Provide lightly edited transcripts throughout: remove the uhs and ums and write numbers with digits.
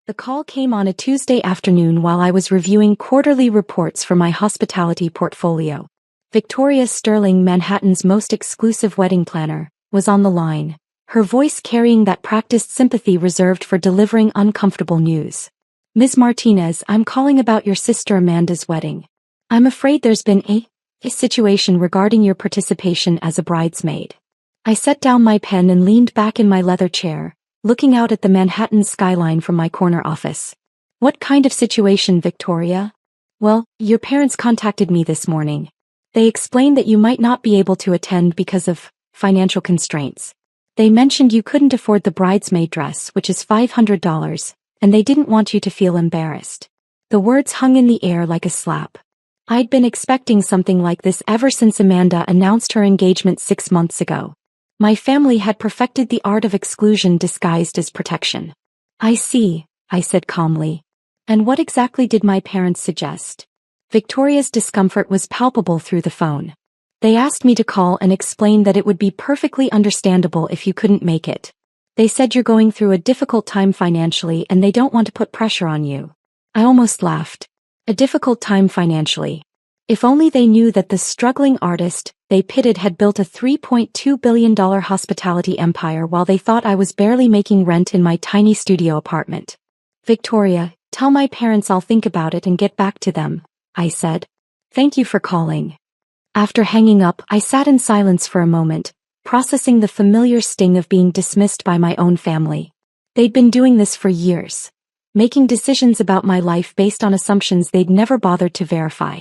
The call came on a Tuesday afternoon while I was reviewing quarterly reports for my hospitality portfolio. Victoria Sterling, Manhattan's most exclusive wedding planner, was on the line, her voice carrying that practiced sympathy reserved for delivering uncomfortable news. "Ms. Martinez, I'm calling about your sister Amanda's wedding. I'm afraid there's been a situation regarding your participation as a bridesmaid." I set down my pen and leaned back in my leather chair, looking out at the Manhattan skyline from my corner office. "What kind of situation, Victoria?" "Well, your parents contacted me this morning. They explained that you might not be able to attend because of financial constraints. They mentioned you couldn't afford the bridesmaid dress, which is $500, and they didn't want you to feel embarrassed." The words hung in the air like a slap. I'd been expecting something like this ever since Amanda announced her engagement 6 months ago. My family had perfected the art of exclusion disguised as protection. "I see," I said calmly. "And what exactly did my parents suggest?" Victoria's discomfort was palpable through the phone. "They asked me to call and explain that it would be perfectly understandable if you couldn't make it. They said you're going through a difficult time financially and they don't want to put pressure on you." I almost laughed. A difficult time financially. If only they knew that the struggling artist they pitted had built a $3.2 billion hospitality empire while they thought I was barely making rent in my tiny studio apartment. "Victoria, tell my parents I'll think about it and get back to them," I said. "Thank you for calling." After hanging up, I sat in silence for a moment, processing the familiar sting of being dismissed by my own family. They'd been doing this for years, making decisions about my life based on assumptions they'd never bothered to verify.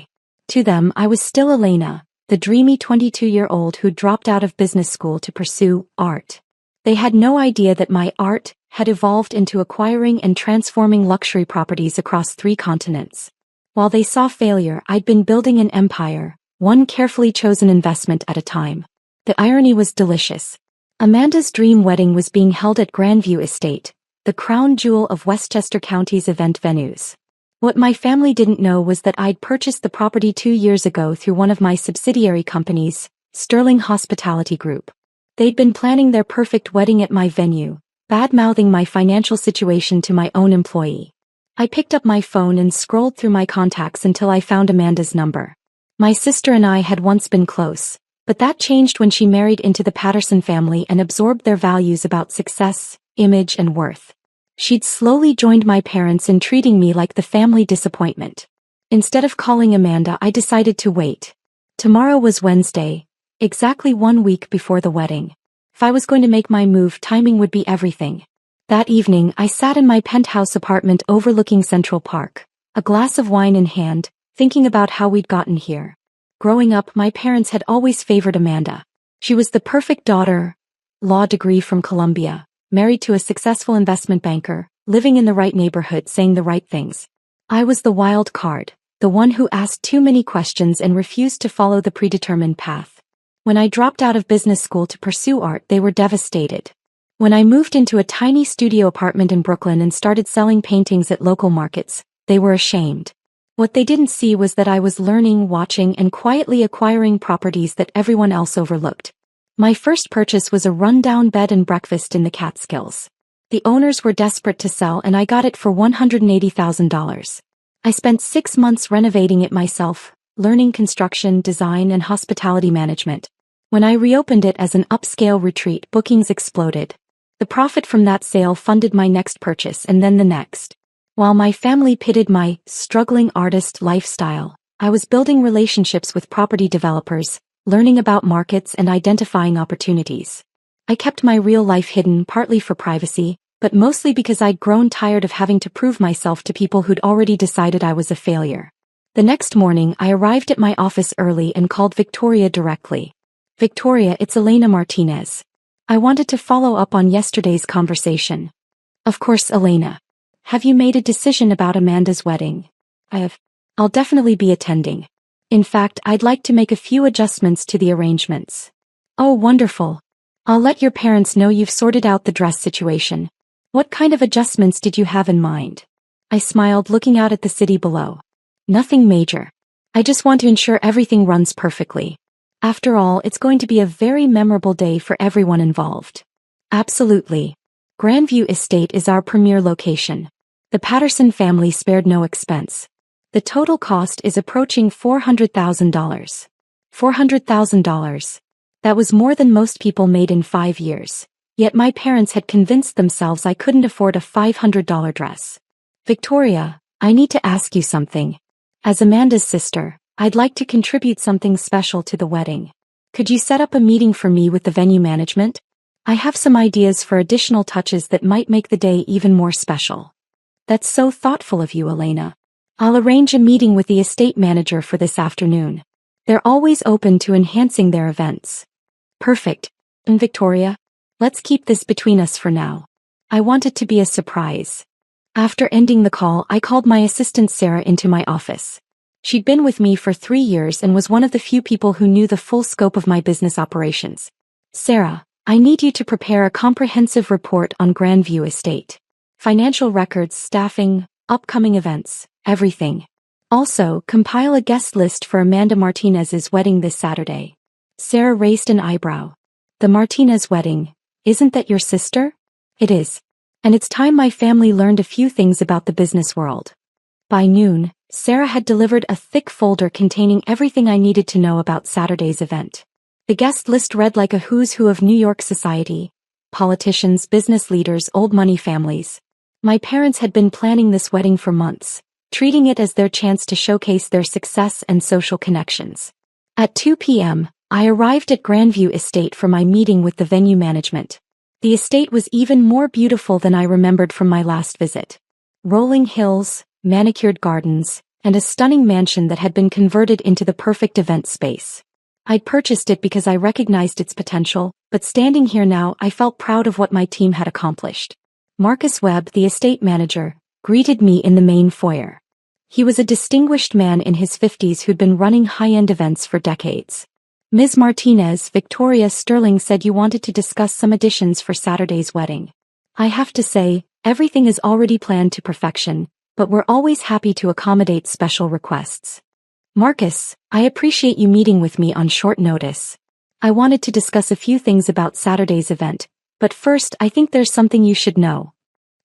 To them, I was still Elena, the dreamy 22-year-old who dropped out of business school to pursue art. They had no idea that my art had evolved into acquiring and transforming luxury properties across 3 continents. While they saw failure, I'd been building an empire, one carefully chosen investment at a time. The irony was delicious. Amanda's dream wedding was being held at Grandview Estate, the crown jewel of Westchester County's event venues. What my family didn't know was that I'd purchased the property 2 years ago through one of my subsidiary companies, Sterling Hospitality Group. They'd been planning their perfect wedding at my venue, bad-mouthing my financial situation to my own employee. I picked up my phone and scrolled through my contacts until I found Amanda's number. My sister and I had once been close, but that changed when she married into the Patterson family and absorbed their values about success, image, and worth. She'd slowly joined my parents in treating me like the family disappointment. Instead of calling Amanda, I decided to wait. Tomorrow was Wednesday, exactly 1 week before the wedding. If I was going to make my move, timing would be everything. That evening, I sat in my penthouse apartment overlooking Central Park, a glass of wine in hand, thinking about how we'd gotten here. Growing up, my parents had always favored Amanda. She was the perfect daughter, law degree from Columbia, married to a successful investment banker, living in the right neighborhood, saying the right things. I was the wild card, the one who asked too many questions and refused to follow the predetermined path. When I dropped out of business school to pursue art, they were devastated. When I moved into a tiny studio apartment in Brooklyn and started selling paintings at local markets, they were ashamed. What they didn't see was that I was learning, watching, and quietly acquiring properties that everyone else overlooked. My first purchase was a rundown bed and breakfast in the Catskills. The owners were desperate to sell and I got it for $180,000. I spent 6 months renovating it myself, learning construction, design, and hospitality management. When I reopened it as an upscale retreat, bookings exploded. The profit from that sale funded my next purchase and then the next. While my family pitted my struggling artist lifestyle, I was building relationships with property developers, learning about markets and identifying opportunities. I kept my real life hidden, partly for privacy, but mostly because I'd grown tired of having to prove myself to people who'd already decided I was a failure. The next morning, I arrived at my office early and called Victoria directly. "Victoria, it's Elena Martinez. I wanted to follow up on yesterday's conversation." "Of course, Elena. Have you made a decision about Amanda's wedding?" "I have. I'll definitely be attending. In fact, I'd like to make a few adjustments to the arrangements." "Oh, wonderful. I'll let your parents know you've sorted out the dress situation. What kind of adjustments did you have in mind?" I smiled, looking out at the city below. "Nothing major. I just want to ensure everything runs perfectly. After all, it's going to be a very memorable day for everyone involved." "Absolutely. Grandview Estate is our premier location. The Patterson family spared no expense. The total cost is approaching $400,000. $400,000. That was more than most people made in 5 years. Yet my parents had convinced themselves I couldn't afford a $500 dress. Victoria, I need to ask you something. As Amanda's sister, I'd like to contribute something special to the wedding. Could you set up a meeting for me with the venue management? I have some ideas for additional touches that might make the day even more special. That's so thoughtful of you, Elena. I'll arrange a meeting with the estate manager for this afternoon. They're always open to enhancing their events. Perfect. And Victoria, let's keep this between us for now. I want it to be a surprise. After ending the call, I called my assistant Sarah into my office. She'd been with me for 3 years and was one of the few people who knew the full scope of my business operations. Sarah, I need you to prepare a comprehensive report on Grandview Estate. Financial records, staffing, upcoming events, everything. Also, compile a guest list for Amanda Martinez's wedding this Saturday. Sarah raised an eyebrow. The Martinez wedding, isn't that your sister? It is. And it's time my family learned a few things about the business world. By noon, Sarah had delivered a thick folder containing everything I needed to know about Saturday's event. The guest list read like a who's who of New York society. Politicians, business leaders, old money families. My parents had been planning this wedding for months, treating it as their chance to showcase their success and social connections. At 2 p.m., I arrived at Grandview Estate for my meeting with the venue management. The estate was even more beautiful than I remembered from my last visit. Rolling hills, manicured gardens, and a stunning mansion that had been converted into the perfect event space. I'd purchased it because I recognized its potential, but standing here now I felt proud of what my team had accomplished. Marcus Webb, the estate manager, greeted me in the main foyer. He was a distinguished man in his 50s who'd been running high-end events for decades. Ms. Martinez, Victoria Sterling said you wanted to discuss some additions for Saturday's wedding. I have to say, everything is already planned to perfection, but we're always happy to accommodate special requests. Marcus, I appreciate you meeting with me on short notice. I wanted to discuss a few things about Saturday's event, but first I think there's something you should know.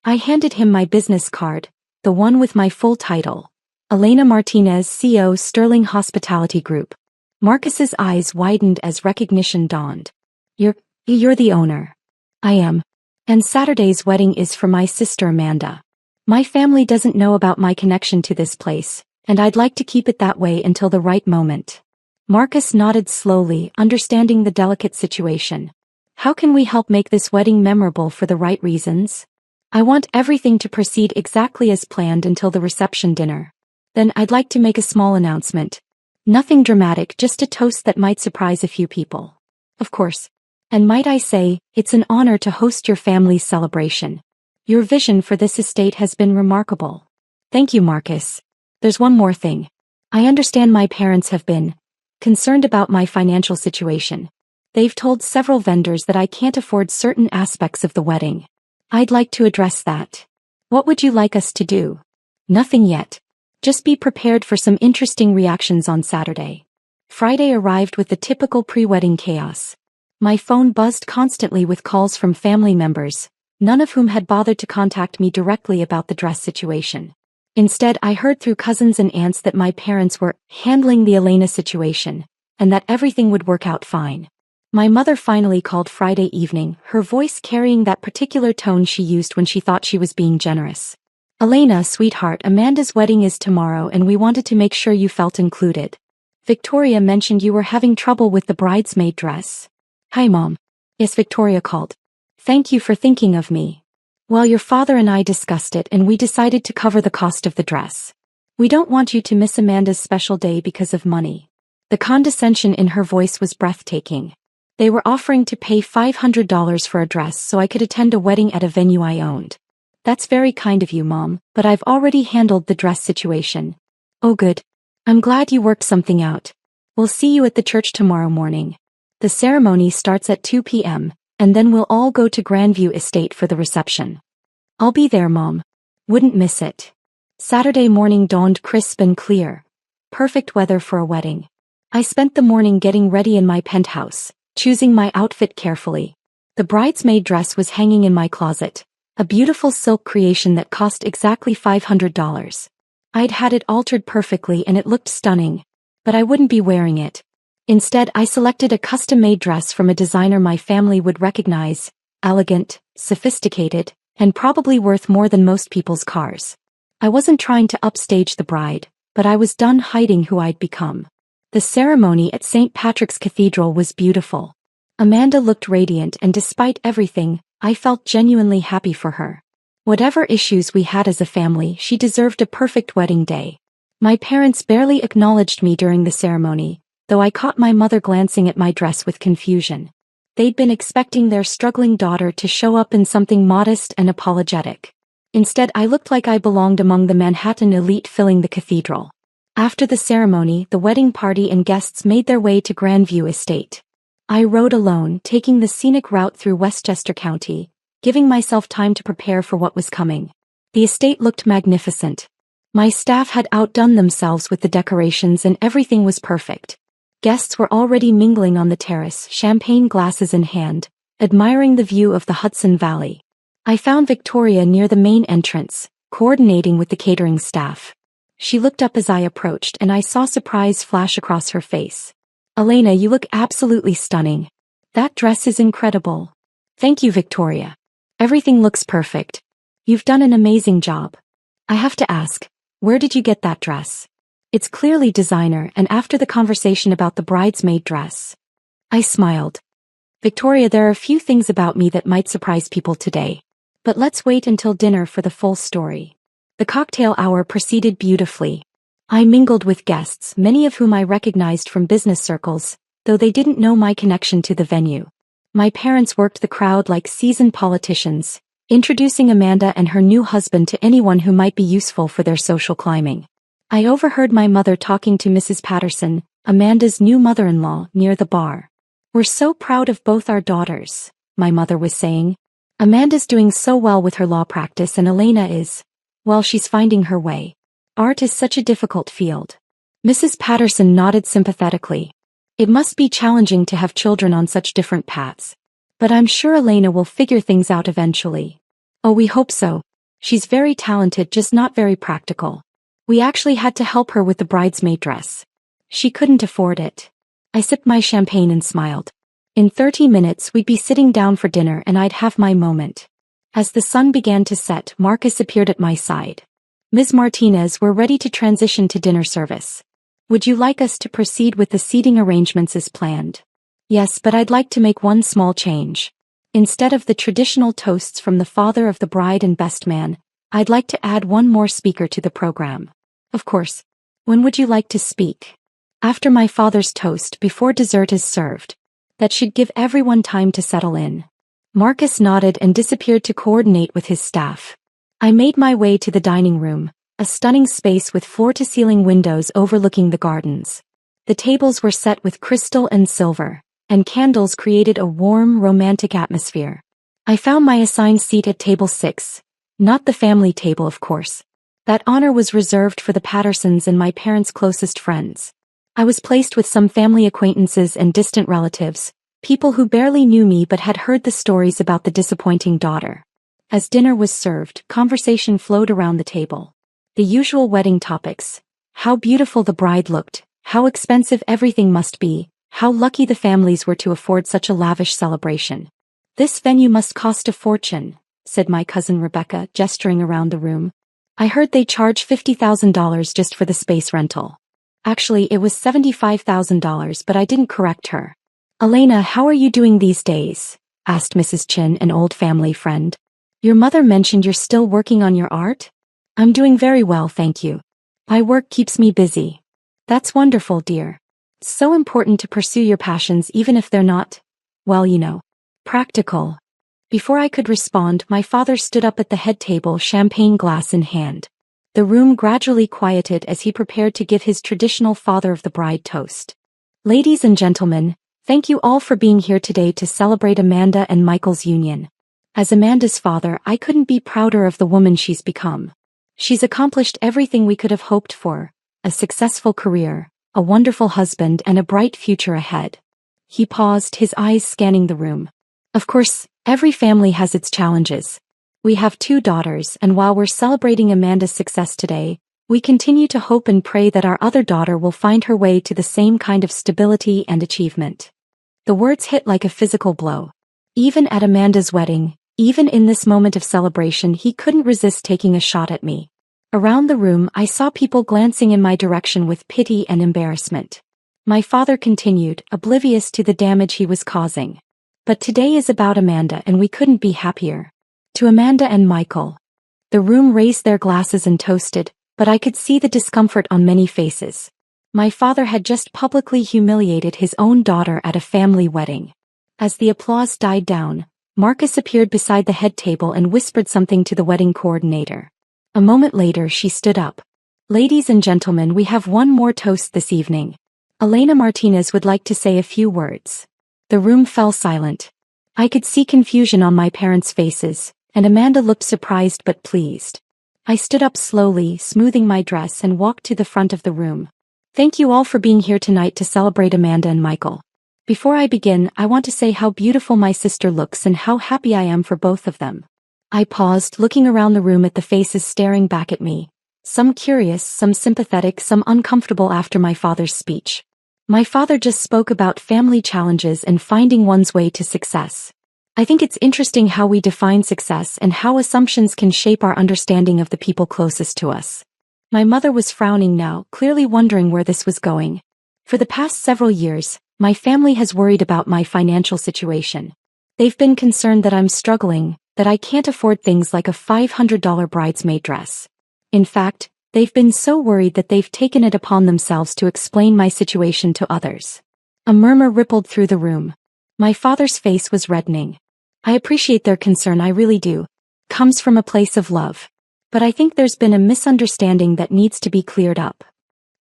I handed him my business card, the one with my full title. Elena Martinez, CEO, Sterling Hospitality Group. Marcus's eyes widened as recognition dawned. You're the owner. I am. And Saturday's wedding is for my sister Amanda. My family doesn't know about my connection to this place, and I'd like to keep it that way until the right moment. Marcus nodded slowly, understanding the delicate situation. How can we help make this wedding memorable for the right reasons? I want everything to proceed exactly as planned until the reception dinner. Then I'd like to make a small announcement. Nothing dramatic, just a toast that might surprise a few people. Of course. And might I say, it's an honor to host your family's celebration. Your vision for this estate has been remarkable. Thank you, Marcus. There's one more thing. I understand my parents have been concerned about my financial situation. They've told several vendors that I can't afford certain aspects of the wedding. I'd like to address that. What would you like us to do? Nothing yet. Just be prepared for some interesting reactions on Saturday. Friday arrived with the typical pre-wedding chaos. My phone buzzed constantly with calls from family members, none of whom had bothered to contact me directly about the dress situation. Instead, I heard through cousins and aunts that my parents were handling the Elena situation, and that everything would work out fine. My mother finally called Friday evening, her voice carrying that particular tone she used when she thought she was being generous. Elena, sweetheart, Amanda's wedding is tomorrow and we wanted to make sure you felt included. Victoria mentioned you were having trouble with the bridesmaid dress. Hi, Mom. Yes, Victoria called. Thank you for thinking of me. Well, your father and I discussed it and we decided to cover the cost of the dress. We don't want you to miss Amanda's special day because of money. The condescension in her voice was breathtaking. They were offering to pay $500 for a dress so I could attend a wedding at a venue I owned. That's very kind of you, Mom, but I've already handled the dress situation. Oh good. I'm glad you worked something out. We'll see you at the church tomorrow morning. The ceremony starts at 2 p.m., and then we'll all go to Grandview Estate for the reception. I'll be there, Mom. Wouldn't miss it. Saturday morning dawned crisp and clear. Perfect weather for a wedding. I spent the morning getting ready in my penthouse, choosing my outfit carefully. The bridesmaid dress was hanging in my closet, a beautiful silk creation that cost exactly $500. I'd had it altered perfectly and it looked stunning, but I wouldn't be wearing it. Instead, I selected a custom-made dress from a designer my family would recognize, elegant, sophisticated, and probably worth more than most people's cars. I wasn't trying to upstage the bride, but I was done hiding who I'd become. The ceremony at St. Patrick's Cathedral was beautiful. Amanda looked radiant, and despite everything, I felt genuinely happy for her. Whatever issues we had as a family, she deserved a perfect wedding day. My parents barely acknowledged me during the ceremony, though I caught my mother glancing at my dress with confusion. They'd been expecting their struggling daughter to show up in something modest and apologetic. Instead, I looked like I belonged among the Manhattan elite filling the cathedral. After the ceremony, the wedding party and guests made their way to Grandview Estate. I rode alone, taking the scenic route through Westchester County, giving myself time to prepare for what was coming. The estate looked magnificent. My staff had outdone themselves with the decorations and everything was perfect. Guests were already mingling on the terrace, champagne glasses in hand, admiring the view of the Hudson Valley. I found Victoria near the main entrance, coordinating with the catering staff. She looked up as I approached and I saw surprise flash across her face. "Elena, you look absolutely stunning. That dress is incredible." "Thank you, Victoria. Everything looks perfect. You've done an amazing job. I have to ask, where did you get that dress? It's clearly designer." And after the conversation about the bridesmaid dress, I smiled. "Victoria, there are a few things about me that might surprise people today. But let's wait until dinner for the full story." The cocktail hour proceeded beautifully. I mingled with guests, many of whom I recognized from business circles, though they didn't know my connection to the venue. My parents worked the crowd like seasoned politicians, introducing Amanda and her new husband to anyone who might be useful for their social climbing. I overheard my mother talking to Mrs. Patterson, Amanda's new mother-in-law, near the bar. "We're so proud of both our daughters," my mother was saying. "Amanda's doing so well with her law practice and Elena is, well, she's finding her way. Art is such a difficult field." Mrs. Patterson nodded sympathetically. "It must be challenging to have children on such different paths. But I'm sure Elena will figure things out eventually." "Oh, we hope so. She's very talented, just not very practical. We actually had to help her with the bridesmaid dress. She couldn't afford it." I sipped my champagne and smiled. In 30 minutes we'd be sitting down for dinner and I'd have my moment. As the sun began to set, Marcus appeared at my side. "Ms. Martinez, we're ready to transition to dinner service. Would you like us to proceed with the seating arrangements as planned?" "Yes, but I'd like to make one small change. Instead of the traditional toasts from the father of the bride and best man, I'd like to add one more speaker to the program." "Of course. When would you like to speak?" "After my father's toast, before dessert is served. That should give everyone time to settle in." Marcus nodded and disappeared to coordinate with his staff. I made my way to the dining room, a stunning space with floor-to-ceiling windows overlooking the gardens. The tables were set with crystal and silver, and candles created a warm, romantic atmosphere. I found my assigned seat at table 6, not the family table, of course. That honor was reserved for the Pattersons and my parents' closest friends. I was placed with some family acquaintances and distant relatives, people who barely knew me but had heard the stories about the disappointing daughter. As dinner was served, conversation flowed around the table. The usual wedding topics: how beautiful the bride looked, how expensive everything must be, how lucky the families were to afford such a lavish celebration. "This venue must cost a fortune," said my cousin Rebecca, gesturing around the room. "I heard they charge $50,000 just for the space rental." Actually, it was $75,000, but I didn't correct her. "Elena, how are you doing these days?" asked Mrs. Chin, an old family friend. "Your mother mentioned you're still working on your art?" "I'm doing very well, thank you. My work keeps me busy." "That's wonderful, dear. It's so important to pursue your passions even if they're not, well, practical." Before I could respond, my father stood up at the head table, champagne glass in hand. The room gradually quieted as he prepared to give his traditional father of the bride toast. "Ladies and gentlemen, thank you all for being here today to celebrate Amanda and Michael's union. As Amanda's father, I couldn't be prouder of the woman she's become. She's accomplished everything we could have hoped for: a successful career, a wonderful husband, and a bright future ahead." He paused, his eyes scanning the room. "Of course, every family has its challenges. We have 2 daughters, and while we're celebrating Amanda's success today, we continue to hope and pray that our other daughter will find her way to the same kind of stability and achievement." The words hit like a physical blow. Even at Amanda's wedding, even in this moment of celebration, he couldn't resist taking a shot at me. Around the room, I saw people glancing in my direction with pity and embarrassment. My father continued, oblivious to the damage he was causing. "But today is about Amanda, and we couldn't be happier. To Amanda and Michael." The room raised their glasses and toasted, but I could see the discomfort on many faces. My father had just publicly humiliated his own daughter at a family wedding. As the applause died down, Marcus appeared beside the head table and whispered something to the wedding coordinator. A moment later, she stood up. "Ladies and gentlemen, we have one more toast this evening. Elena Martinez would like to say a few words." The room fell silent. I could see confusion on my parents' faces, and Amanda looked surprised but pleased. I stood up slowly, smoothing my dress, and walked to the front of the room. "Thank you all for being here tonight to celebrate Amanda and Michael. Before I begin, I want to say how beautiful my sister looks and how happy I am for both of them." I paused, looking around the room at the faces staring back at me. Some curious, some sympathetic, some uncomfortable after my father's speech. My father just spoke about family challenges and finding one's way to success. I think it's interesting how we define success and how assumptions can shape our understanding of the people closest to us. My mother was frowning now, clearly wondering where this was going. For the past several years, my family has worried about my financial situation. They've been concerned that I'm struggling, that I can't afford things like a $500 bridesmaid dress. In fact, they've been so worried that they've taken it upon themselves to explain my situation to others. A murmur rippled through the room. My father's face was reddening. "I appreciate their concern, I really do. Comes from a place of love. But I think there's been a misunderstanding that needs to be cleared up."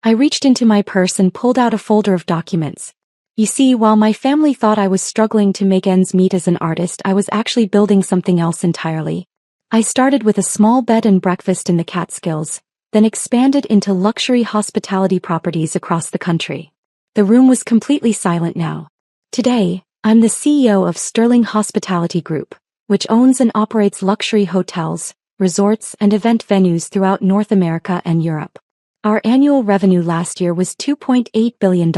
I reached into my purse and pulled out a folder of documents. You see, while my family thought I was struggling to make ends meet as an artist, I was actually building something else entirely. I started with a small bed and breakfast in the Catskills, then expanded into luxury hospitality properties across the country. The room was completely silent now. Today, I'm the CEO of Sterling Hospitality Group, which owns and operates luxury hotels, resorts, and event venues throughout North America and Europe. Our annual revenue last year was $2.8 billion.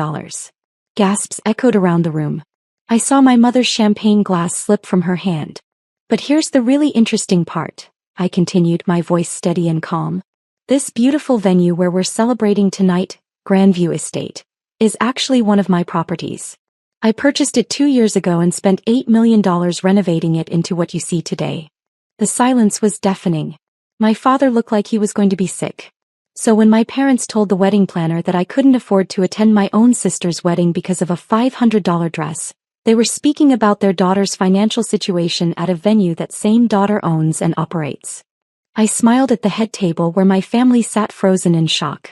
Gasps echoed around the room. I saw my mother's champagne glass slip from her hand. "But here's the really interesting part," I continued, my voice steady and calm. "This beautiful venue where we're celebrating tonight, Grandview Estate, is actually one of my properties. I purchased it 2 years ago and spent $8 million renovating it into what you see today." The silence was deafening. My father looked like he was going to be sick. So when my parents told the wedding planner that I couldn't afford to attend my own sister's wedding because of a $500 dress, they were speaking about their daughter's financial situation at a venue that same daughter owns and operates. I smiled at the head table where my family sat frozen in shock.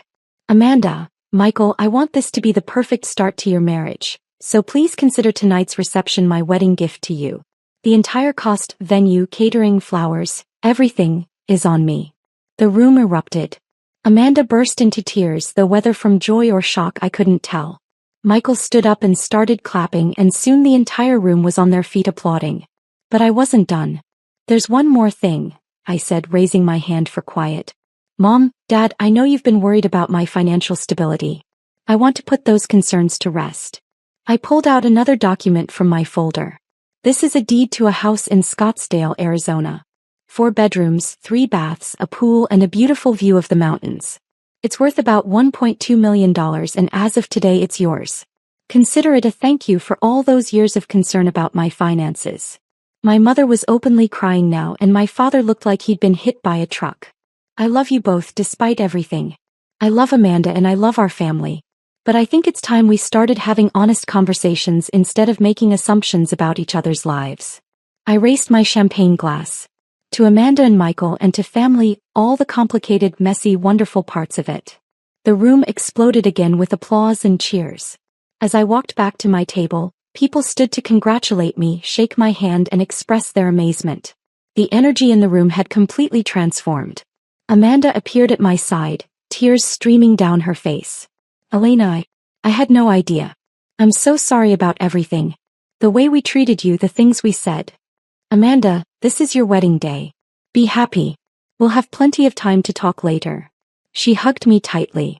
"Amanda, Michael, I want this to be the perfect start to your marriage, so please consider tonight's reception my wedding gift to you. The entire cost, venue, catering, flowers, everything, is on me." The room erupted. Amanda burst into tears, though whether from joy or shock I couldn't tell. Michael stood up and started clapping, and soon the entire room was on their feet applauding. But I wasn't done. "There's one more thing," I said, raising my hand for quiet. "Mom, Dad, I know you've been worried about my financial stability. I want to put those concerns to rest." I pulled out another document from my folder. This is a deed to a house in Scottsdale, Arizona. 4 bedrooms, 3 baths, a pool, and a beautiful view of the mountains. It's worth about $1.2 million, and as of today it's yours. Consider it a thank you for all those years of concern about my finances. My mother was openly crying now, and my father looked like he'd been hit by a truck. "I love you both despite everything. I love Amanda and I love our family. But I think it's time we started having honest conversations instead of making assumptions about each other's lives." I raised my champagne glass. To Amanda and Michael, and to family, all the complicated, messy, wonderful parts of it. The room exploded again with applause and cheers. As I walked back to my table, people stood to congratulate me, shake my hand, and express their amazement. The energy in the room had completely transformed. Amanda appeared at my side, tears streaming down her face. "Elena, I had no idea. I'm so sorry about everything. The way we treated you, the things we said. Amanda, this is your wedding day. Be happy. We'll have plenty of time to talk later. She hugged me tightly.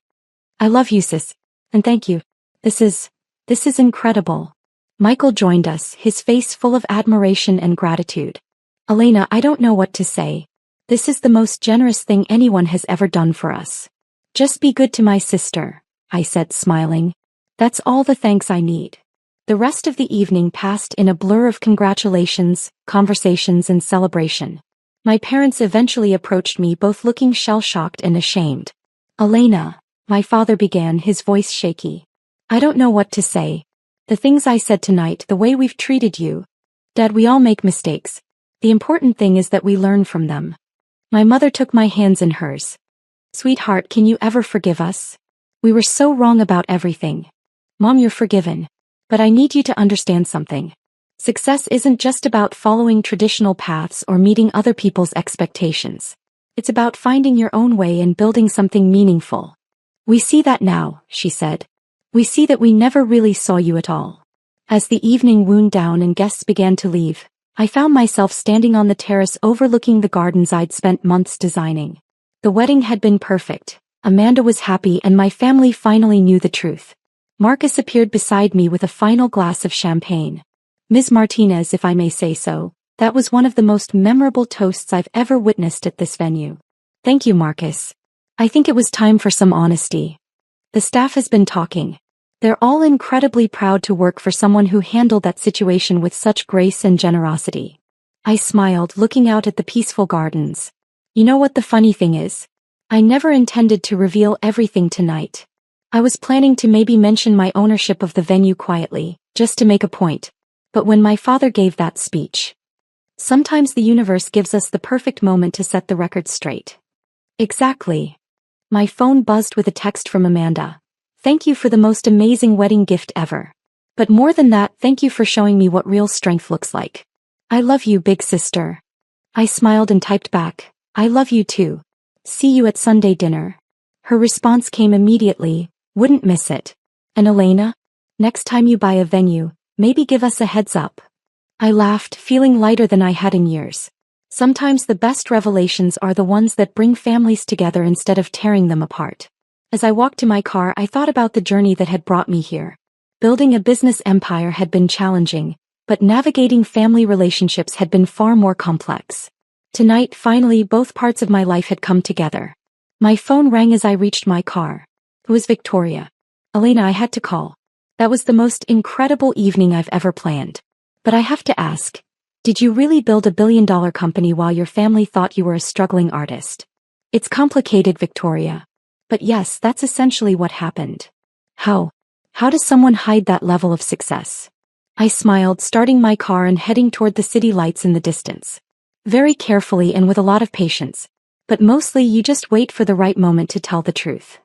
I love you, sis. And thank you. This is incredible. Michael joined us, his face full of admiration and gratitude. Elena, I don't know what to say. This is the most generous thing anyone has ever done for us. Just be good to my sister, I said, smiling. That's all the thanks I need. The rest of the evening passed in a blur of congratulations, conversations, and celebration. My parents eventually approached me, both looking shell-shocked and ashamed. Elena, my father began, his voice shaky. I don't know what to say. The things I said tonight, the way we've treated you. Dad, we all make mistakes. The important thing is that we learn from them. My mother took my hands in hers. Sweetheart, can you ever forgive us? We were so wrong about everything. Mom, you're forgiven. But I need you to understand something. Success isn't just about following traditional paths or meeting other people's expectations. It's about finding your own way and building something meaningful. We see that now, she said. We see that we never really saw you at all. As the evening wound down and guests began to leave, I found myself standing on the terrace overlooking the gardens I'd spent months designing. The wedding had been perfect. Amanda was happy and my family finally knew the truth. Marcus appeared beside me with a final glass of champagne. Ms. Martinez, if I may say so, that was one of the most memorable toasts I've ever witnessed at this venue. Thank you, Marcus. I think it was time for some honesty. The staff has been talking. They're all incredibly proud to work for someone who handled that situation with such grace and generosity. I smiled, looking out at the peaceful gardens. You know what the funny thing is? I never intended to reveal everything tonight. I was planning to maybe mention my ownership of the venue quietly, just to make a point. But when my father gave that speech, sometimes the universe gives us the perfect moment to set the record straight. Exactly. My phone buzzed with a text from Amanda. Thank you for the most amazing wedding gift ever. But more than that, thank you for showing me what real strength looks like. I love you, big sister. I smiled and typed back, I love you too. See you at Sunday dinner. Her response came immediately, wouldn't miss it. And Elena? Next time you buy a venue, maybe give us a heads up. I laughed, feeling lighter than I had in years. Sometimes the best revelations are the ones that bring families together instead of tearing them apart. As I walked to my car, I thought about the journey that had brought me here. Building a business empire had been challenging, but navigating family relationships had been far more complex. Tonight, finally, both parts of my life had come together. My phone rang as I reached my car. It was Victoria. Elena, I had to call. That was the most incredible evening I've ever planned. But I have to ask, did you really build a billion-dollar company while your family thought you were a struggling artist? It's complicated, Victoria. But yes, that's essentially what happened. How does someone hide that level of success? I smiled, starting my car and heading toward the city lights in the distance. Very carefully and with a lot of patience. But mostly you just wait for the right moment to tell the truth.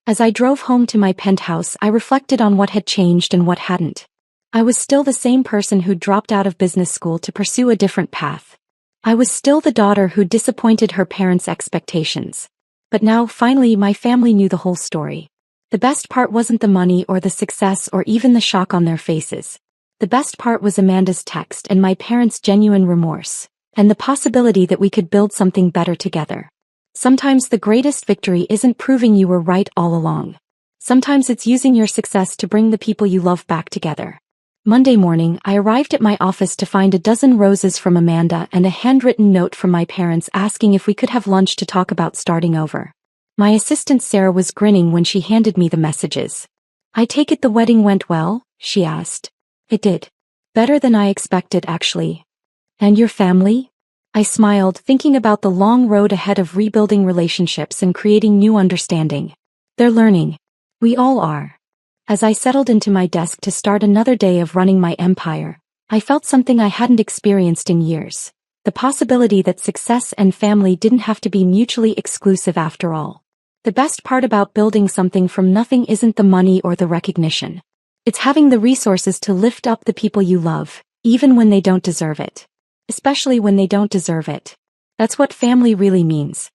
As I drove home to my penthouse, I reflected on what had changed and what hadn't. I was still the same person who dropped out of business school to pursue a different path. I was still the daughter who disappointed her parents' expectations. But now, finally, my family knew the whole story. The best part wasn't the money or the success or even the shock on their faces. The best part was Amanda's text and my parents' genuine remorse, and the possibility that we could build something better together. Sometimes the greatest victory isn't proving you were right all along. Sometimes it's using your success to bring the people you love back together. Monday morning, I arrived at my office to find a dozen roses from Amanda and a handwritten note from my parents asking if we could have lunch to talk about starting over. My assistant Sarah was grinning when she handed me the messages. I take it the wedding went well? She asked. It did. Better than I expected, actually. And your family? I smiled, thinking about the long road ahead of rebuilding relationships and creating new understanding. They're learning. We all are. As I settled into my desk to start another day of running my empire, I felt something I hadn't experienced in years. The possibility that success and family didn't have to be mutually exclusive after all. The best part about building something from nothing isn't the money or the recognition. It's having the resources to lift up the people you love, even when they don't deserve it. Especially when they don't deserve it. That's what family really means.